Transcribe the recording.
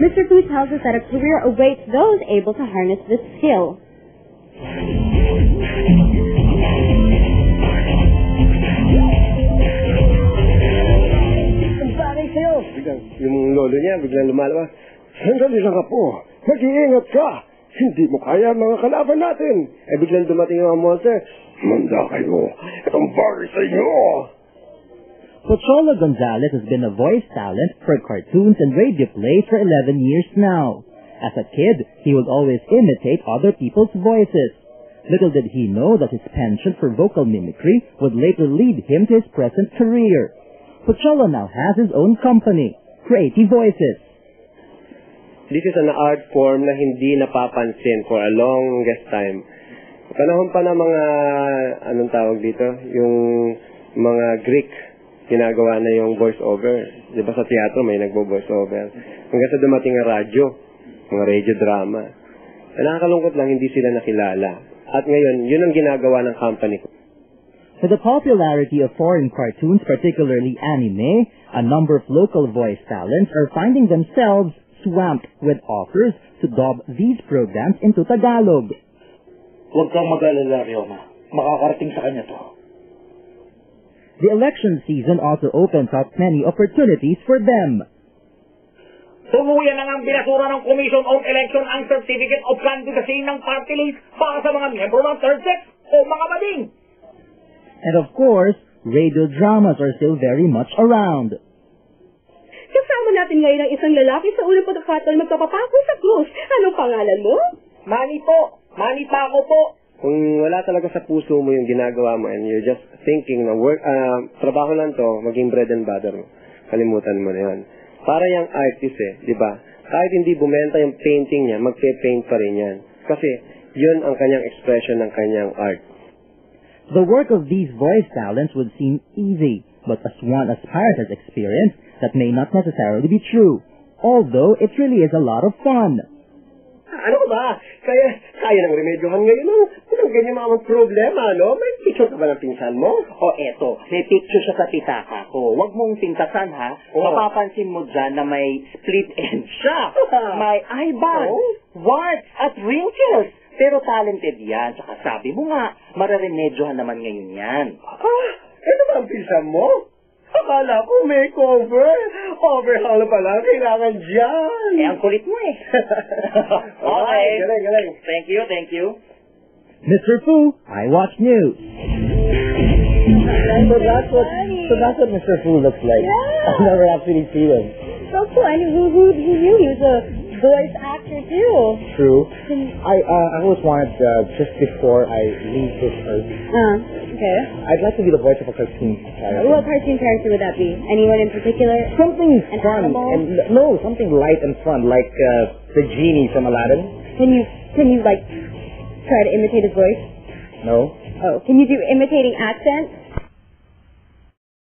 Mr. Fu tells us that a career awaits those able to harness this skill. Yung lolo niya, biglang lumalabas. Sandali lang ka po. Mag-iingat ka. Hindi mo kaya mga kalaban natin. Biglang dumating ang monster. Manda kayo. Itong bagay sa inyo. Pocholo Gonzalez has been a voice talent for cartoons and radio plays for 11 years now. As a kid, he would always imitate other people's voices. Little did he know that his penchant for vocal mimicry would later lead him to his present career. Pocholo now has his own company, Creative Voices. This is an art form na hindi napapansin for a longest time. Panahon pa na mga, anong tawag dito? Yung mga Greek, ginagawa na yung voice-over. Di ba sa teatro may nagbo-voice-over? Hanggang sa dumating ang radyo, mga radio drama. Nakakalungkot lang, hindi sila nakilala. At ngayon, yun ang ginagawa ng company ko. With the popularity of foreign cartoons, particularly anime, a number of local voice talents are finding themselves swamped with offers to dub these programs into Tagalog. Huwag kang mag-alala, Rioma. Makakarating sa kanya to. The election season also opens up many opportunities for them. Tuluyan na ang binasura ng Commission on Election ang Certificate of Candidacy ng party list para sa mga miyembro ng third sex o mga bading. And of course, radio dramas are still very much around. Kasama natin ngayon ang isang lalaki sa unang pagkakataon magpapapako sa krus. Anong pangalan mo? Manny po. Manny Paco po. Kung wala talaga sa puso mo yung ginagawa mo and you're just thinking na trabaho lang to, maging bread and butter mo. Kalimutan mo na yan. Para yung artist di ba? Kahit hindi bumenta yung painting niya, magpe-paint pa rin yan. Kasi yun ang kanyang expression ng kanyang art. The work of these voice talents would seem easy, but as one aspires has experienced, that may not necessarily be true, although it really is a lot of fun. Ano ba? Kaya nang remedyohan ngayon ng ganyan mga problema, no? May picture ka ba ng pinsan mo? O eto, may picture siya sa pitaka ko. Huwag mong pintasan ha. Mapapansin mo dyan na may split end siya. May eye bags, warts at wrinkles. Pero talented yan. Tsaka sabi mo nga, mararemedyohan naman ngayon yan. Ito ba ang pinsan mo? Akala ko makeover. Overhaul pa lang, kailangan dyan. Ang kulit mo Okay. Galing. Thank you. Mr. Fu, iWatch News. So that's what Mr. Fu looks like. Yeah. I've never actually seen him. So cool. I mean, who knew he was a voice actor too? True. I always wanted, just before I leave this earth, Okay. I'd like to be the voice of a cartoon character. What cartoon character would that be? Anyone in particular? Something fun. Animal? Something light and fun, like the genie from Aladdin. Can you like try to imitate his voice? No. Oh, can you do imitating accent?